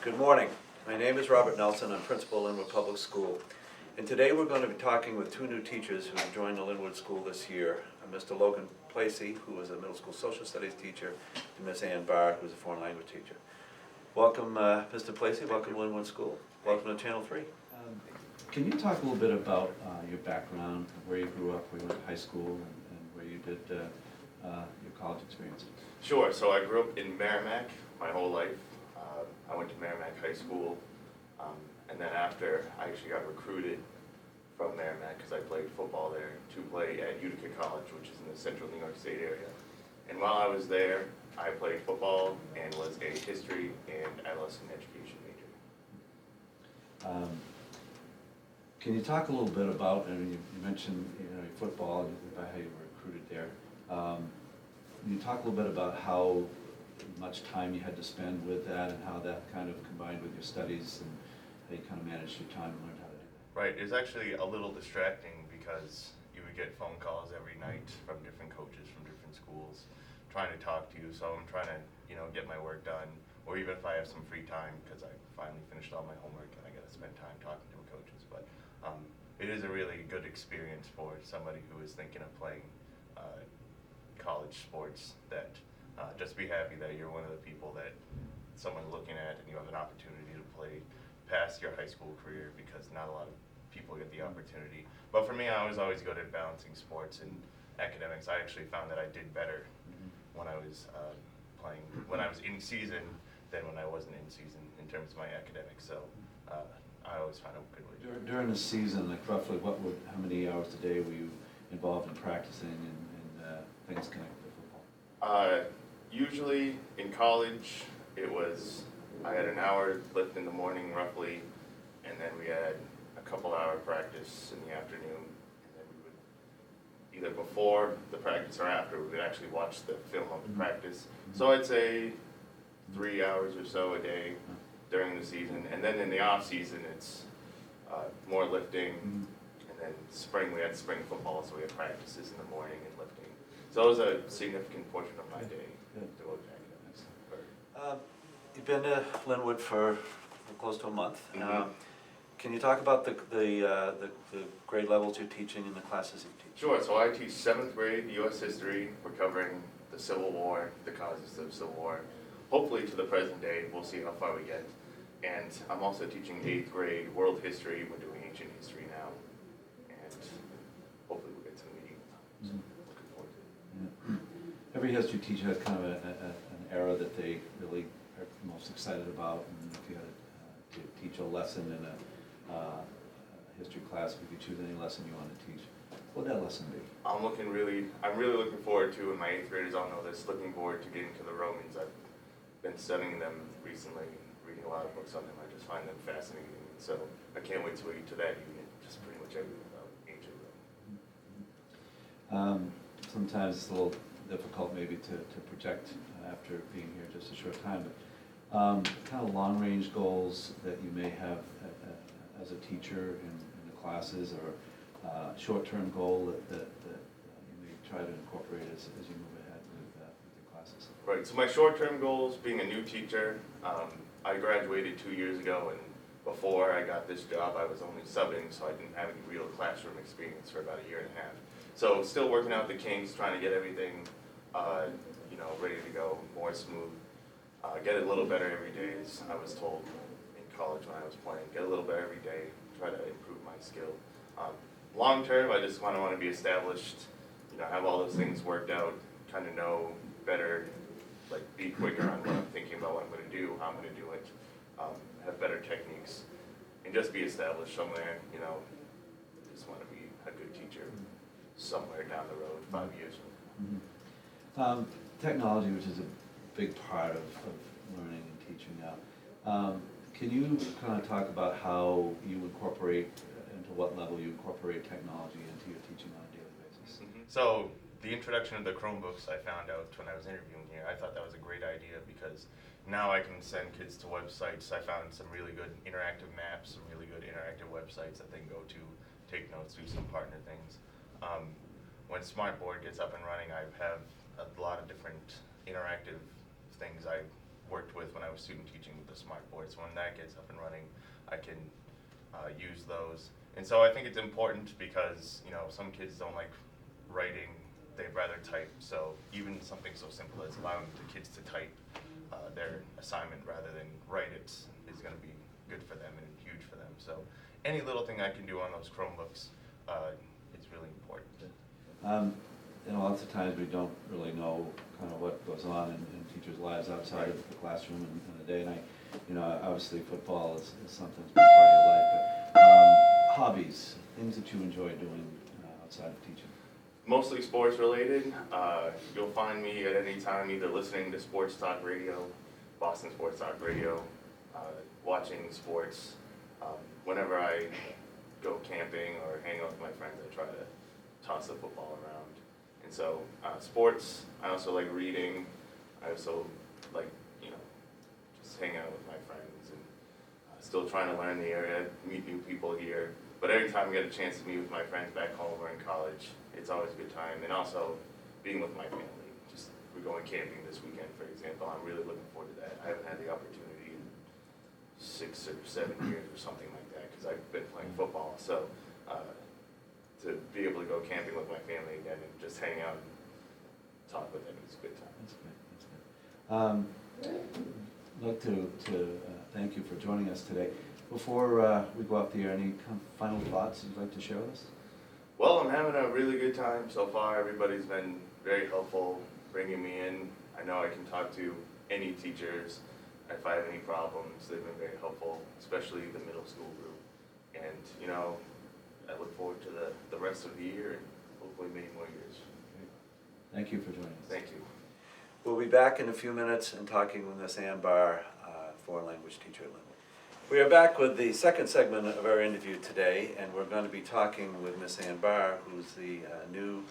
Good morning. My name is Robert Nelson. I'm principal of Lin-Wood Public School. And today we're going to be talking with two new teachers who have joined the Lin-Wood School this year. Mr. Logan Placey, who is a middle school social studies teacher, and Ms. Bahr, who's a foreign language teacher. Welcome, Mr. Placey. Welcome to Lin-Wood School. Welcome to Channel 3. Can you talk a little bit about your background, where you grew up, where you went to high school, and where you did your college experience? Sure. So I grew up in Merrimack my whole life. I went to Merrimack High School, and then after, I actually got recruited from Merrimack because I played football there to play at Utica College, which is in the central New York State area. And while I was there, I played football and was a history and adolescent education major. Can you talk a little bit about, I mean, you mentioned football and about how you were recruited there. Can you talk a little bit about how much time you had to spend with that and how that kind of combined with your studies and how you kind of managed your time and learned how to do that? Right. It was actually a little distracting because you would get phone calls every night from different coaches from different schools trying to talk to you. So I'm trying to, get my work done, or even if I have some free time because I finally finished all my homework and I got to spend time talking to coaches. But it is a really good experience for somebody who is thinking of playing college sports, that just be happy that you're one of the people that someone's looking at and you have an opportunity to play past your high school career, because not a lot of people get the opportunity. But for me, I was always good at balancing sports and academics. I actually found that I did better when I was when I was in season than when I wasn't in season in terms of my academics. So I always found a good way. During the season, like roughly, how many hours a day were you involved in practicing and things connected to football? Usually in college, I had an hour lift in the morning roughly, and then we had a couple-hour practice in the afternoon, and then we would, either before the practice or after, we would actually watch the film of the practice. So I'd say 3 hours or so a day during the season, and then in the off season, it's more lifting, and then spring, we had spring football, so we had practices in the morning and lifting. So it was a significant portion of my day devoted to academics. You've been to Lin-Wood for close to a month. Can you talk about the grade levels you're teaching and the classes you teach? Sure. So I teach 7th grade U.S. history. We're covering the Civil War, the causes of the Civil War, hopefully to the present day. We'll see how far we get. And I'm also teaching 8th grade world history. We're doing ancient history now, and hopefully we'll get to the medieval times. Looking forward to it. Every history teacher has kind of an era that they really are most excited about, and if you had to teach a lesson in a history class, if you could choose any lesson you want to teach, what would that lesson be? I'm really looking forward to, and my 8th graders all know this, looking forward to getting to the Romans. I've been studying them recently, reading a lot of books on them. I just find them fascinating, and so I can't wait to get to that unit, just pretty much everything about ancient Rome. Sometimes it's a little difficult maybe to project after being here just a short time, but kind of long-range goals that you may have as a teacher in the classes, or short-term goal that you may try to incorporate as you move ahead with your classes. Right, so my short-term goals, being a new teacher, I graduated 2 years ago, and before I got this job I was only subbing, so I didn't have any real classroom experience for about a year and a half. So still working out the kinks, trying to get everything ready to go, more smooth. Get a little better every day, as I was told in college when I was playing. Get a little better every day, try to improve my skill. Long term, I just want to be established, have all those things worked out, kind of know better, like be quicker on what I'm thinking about, what I'm going to do, how I'm going to do it, have better techniques, and just be established somewhere. Just want to be a good teacher somewhere down the road, 5 years from now. Technology, which is a big part of learning and teaching now. Can you kind of talk about how you incorporate, into what level you incorporate technology into your teaching on a daily basis? So the introduction of the Chromebooks, I found out when I was interviewing here. I thought that was a great idea because now I can send kids to websites. I found some really good interactive maps, some really good interactive websites that they can go to, take notes, do some partner things. When Smartboard gets up and running, I have a lot of different interactive things I worked with when I was student teaching with the smart board. So when that gets up and running, I can use those. And so I think it's important because, you know, some kids don't like writing, they'd rather type. So even something so simple as allowing the kids to type their assignment rather than write it is going to be good for them and huge for them. So any little thing I can do on those Chromebooks is really important. You know, lots of times we don't really know kind of what goes on in teachers' lives outside of the classroom and the day. And you know, obviously football is something that's been part of your life. But hobbies, things that you enjoy doing outside of teaching. Mostly sports related. You'll find me at any time either listening to Sports Talk Radio, Boston Sports Talk Radio, watching sports. Whenever I go camping or hang out with my friends, I try to toss the football around. And so sports, I also like reading. I also like, you know, just hang out with my friends and still trying to learn the area, meet new people here. But every time I get a chance to meet with my friends back home or in college, it's always a good time. And also being with my family. Just we're going camping this weekend, for example. I'm really looking forward to that. I haven't had the opportunity in 6 or 7 years or something like that because I've been playing football. So to be able to go camping with my family again and just hang out and talk with them is a good time. That's good. That's good. I'd like to thank you for joining us today. Before we go off the air, any kind of final thoughts you'd like to share with us? Well, I'm having a really good time so far. Everybody's been very helpful bringing me in. I know I can talk to any teachers if I have any problems. They've been very helpful, especially the middle school group. And, you know, I look forward to the rest of the year and hopefully many more years. Thank you for joining us. Thank you. We'll be back in a few minutes and talking with Miss Bahr, foreign language teacher at Lin-Wood. We are back with the second segment of our interview today, and we're going to be talking with Miss Bahr, who's the new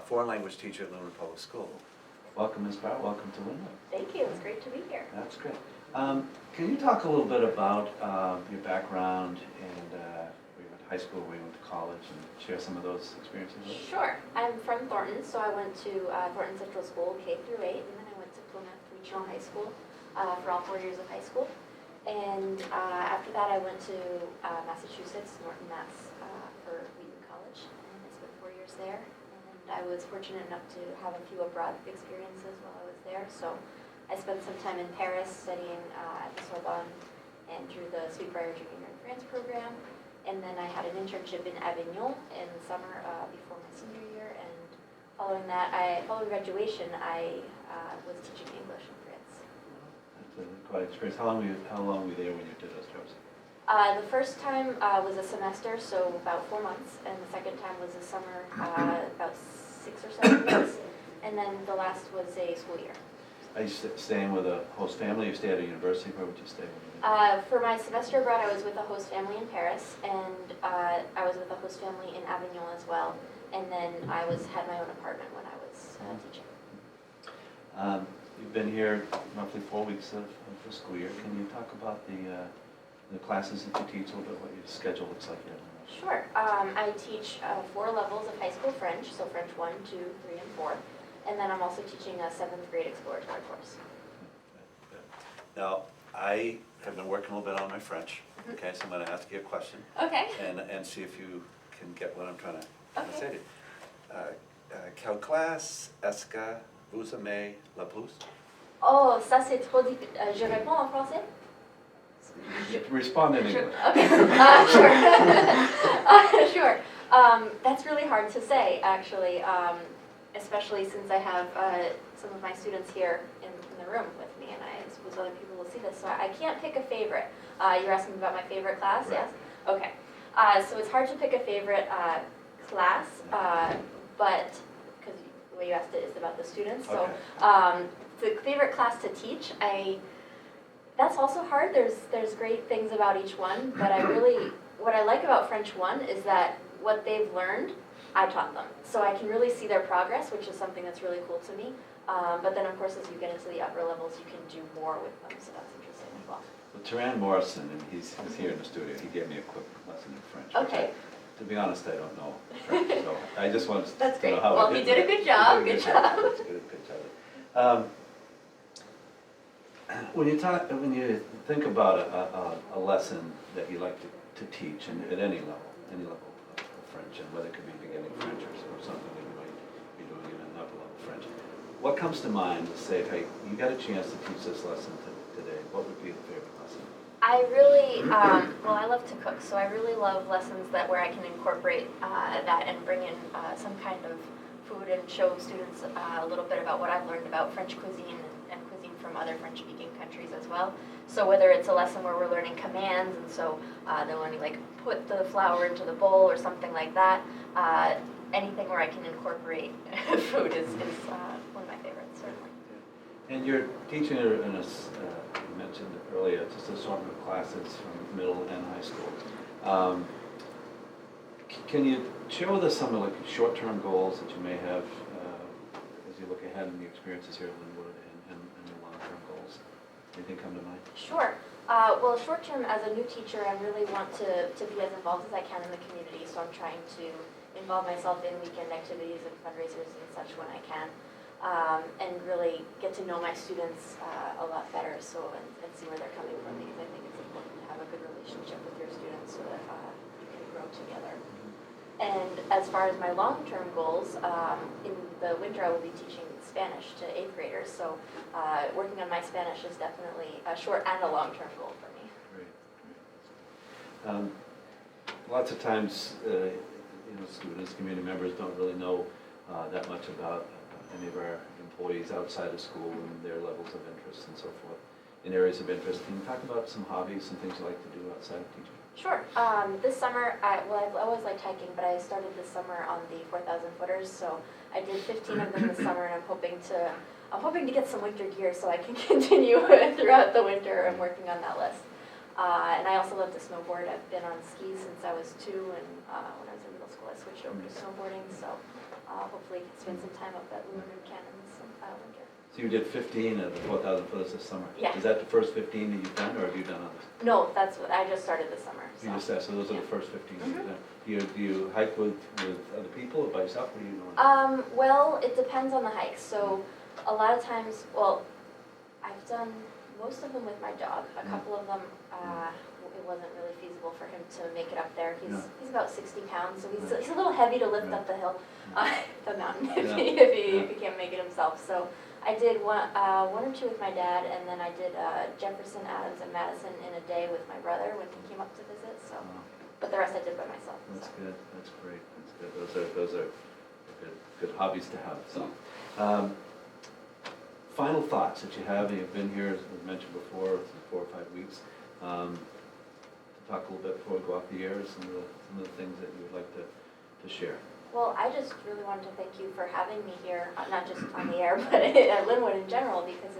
foreign language teacher at Lin-Wood Public School. Welcome, Ms. Bahr. Welcome to Lin-Wood. Thank you. It's great to be here. That's great. Can you talk a little bit about your background and where you went to high school, where you went to college, and share some of those experiences with us? Sure. I'm from Thornton, so I went to Thornton Central School K through 8, and then I went to Plymouth Regional High School for all 4 years of high school. And after that, I went to Massachusetts, Norton, Mass, for Wheaton College, and I spent 4 years there. And I was fortunate enough to have a few abroad experiences while I was there. So I spent some time in Paris studying at the Sorbonne and through the Sweetbriar Junior in France program. And then I had an internship in Avignon in the summer before my senior year. And following that, following graduation, I was teaching English in France. That's quite an experience. How long were you there when you did those jobs? The first time was a semester, so about 4 months, and the second time was a summer, about 6 or 7 months, and then the last was a school year. Are you staying with a host family or stay at a university? Where would you stay? For my semester abroad, I was with a host family in Paris, and I was with a host family in Avignon as well, and then I had my own apartment when I was teaching. You've been here roughly 4 weeks of the school year. Can you talk about the classes that you teach, a little bit what your schedule looks like here? Sure. I teach 4 levels of high school French, so French 1, 2, 3, and 4. And then I'm also teaching a 7th grade exploratory course. Now, I have been working a little bit on my French, okay, so I'm going to ask you a question. Okay. And see if you can get what I'm trying to say to you. Quelle classe est-ce que vous aimez le plus? Oh, ça c'est trop difficile. Je réponds en français? Respond in English. Okay. Sure. Sure. That's really hard to say, actually, especially since I have some of my students here in the room with me, and I suppose other people will see this. So I can't pick a favorite. You're asking about my favorite class, right. Yes? Okay. So it's hard to pick a favorite class, but because the way you asked it is about the students. So the favorite class to teach, that's also hard. There's great things about each one, but what I like about French 1 is that what they've learned, I taught them. So I can really see their progress, which is something that's really cool to me. But then, of course, as you get into the upper levels, you can do more with them, so that's interesting as well. Well, Taran Morrison, and he's here in the studio, he gave me a quick lesson in French. Okay. To be honest, I don't know French, so I just wanted to That's great. know how Well, he he did a good job. Good job. That's good job. When you think about a lesson that you like to teach, and at any level of French, and whether it could be beginning French or something that you might be doing in an upper level French, what comes to mind to say, hey, you got a chance to teach this lesson today? What would be the favorite lesson? I really, well, I love to cook, so I really love lessons where I can incorporate that and bring in some kind of food and show students a little bit about what I've learned about French cuisine and cuisine from other French-speaking countries as well. So whether it's a lesson where we're learning commands, and so they're learning like put the flour into the bowl or something like that, anything where I can incorporate food is one of my favorites, certainly. And you're teaching in a, you mentioned earlier, just assortment of classes from middle and high school. Can you share with us some of like short-term goals that you may have as you look ahead in the experiences here at Lin-Wood and the long-term goals? Anything come to mind? Sure. Well, short term, as a new teacher, I really want to be as involved as I can in the community, so I'm trying to involve myself in weekend activities and fundraisers and such when I can, and really get to know my students a lot better, and see where they're coming from, because I think it's important to have a good relationship with your students so that you can grow together. And as far as my long-term goals, in the winter I will be teaching Spanish to 8th graders, so working on my Spanish is definitely a short and a long-term goal for me. Great. Lots of times, students, community members don't really know that much about any of our employees outside of school and their levels of interest and so forth, in areas of interest. Can you talk about some hobbies and things you like to do outside of teaching? Sure. This summer, I've always liked hiking, but I started this summer on the 4,000 footers, so I did 15 of them this summer, and I'm hoping to get some winter gear so I can continue throughout the winter. I'm working on that list. And I also love to snowboard. I've been on skis since I was 2, and when I was in middle school I switched over to snowboarding, so hopefully spend some time up at Lin-Wood Cannon this winter. So you did 15 of the 4,000 footers this summer? Yeah. Is that the first 15 that you've done, or have you done others? No, that's what I just started this summer. So. You just said, so those are the first 15 that you've done. Do you hike with other people or by yourself? What do you know? Well, it depends on the hike. So a lot of times, well, I've done most of them with my dog. A couple of them, it wasn't really feasible for him to make it up there. He's about 60 pounds, so he's a little heavy to lift up the hill, the mountain, if he can't make it himself. So I did one or two with my dad, and then I did Jefferson, Adams, and Madison in a day with my brother when he came up to visit. So, but the rest I did by myself. That's good. That's great. That's good. Those are good hobbies to have. So, final thoughts that you have. You've been here, as we mentioned before, 4 or 5 weeks. To talk a little bit before we go off the air, some of the things that you would like to share. Well, I just really wanted to thank you for having me here, not just on the air, but at Lin-Wood in general, because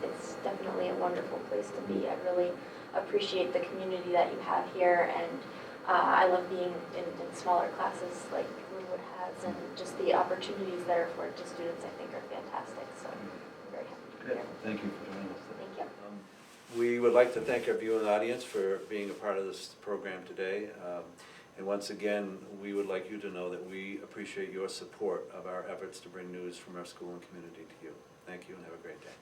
it's definitely a wonderful place to be. I really appreciate the community that you have here, and I love being in smaller classes like Lin-Wood has, and just the opportunities that are afforded to students, I think, are fantastic. So I'm very happy to be here. Thank you for joining us today. Thank you. We would like to thank our viewing audience for being a part of this program today. And once again, we would like you to know that we appreciate your support of our efforts to bring news from our school and community to you. Thank you and have a great day.